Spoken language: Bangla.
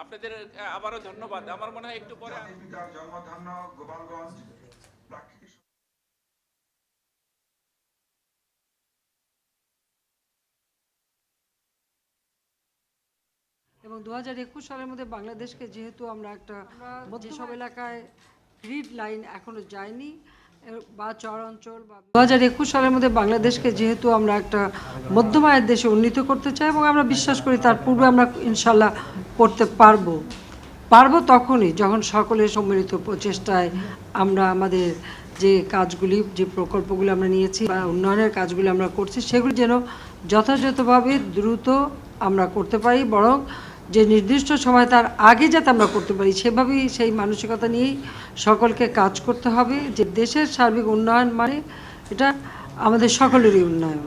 আপনাদের আবারও ধন্যবাদ। আমার মনে হয় একটু পরে জন্মধন্য গোপালগঞ্জ এবং 2021 সালের মধ্যে বাংলাদেশকে যেহেতু আমরা একটা যেসব এলাকায় গ্রিড লাইন এখনো যায়নি বা চর অঞ্চল বা 2021 সালের মধ্যে বাংলাদেশকে যেহেতু আমরা একটা মধ্যম আয়ের দেশে উন্নীত করতে চাই এবং আমরা বিশ্বাস করি তার পূর্বে আমরা ইনশাল্লাহ করতে পারবো তখনই যখন সকলের সম্মিলিত প্রচেষ্টায় আমরা আমাদের যে কাজগুলি যে প্রকল্পগুলি আমরা নিয়েছি বা উন্নয়নের কাজগুলি আমরা করছি সেগুলি যেন যথাযথভাবে দ্রুত আমরা করতে পারি, বরং যে নির্দিষ্ট সময় তার আগে যাতে আমরা করতে পারি সেভাবেই সেই মানসিকতা নিয়েই সকলকে কাজ করতে হবে। যে দেশের সার্বিক উন্নয়ন মানে এটা আমাদের সকলেরই উন্নয়ন।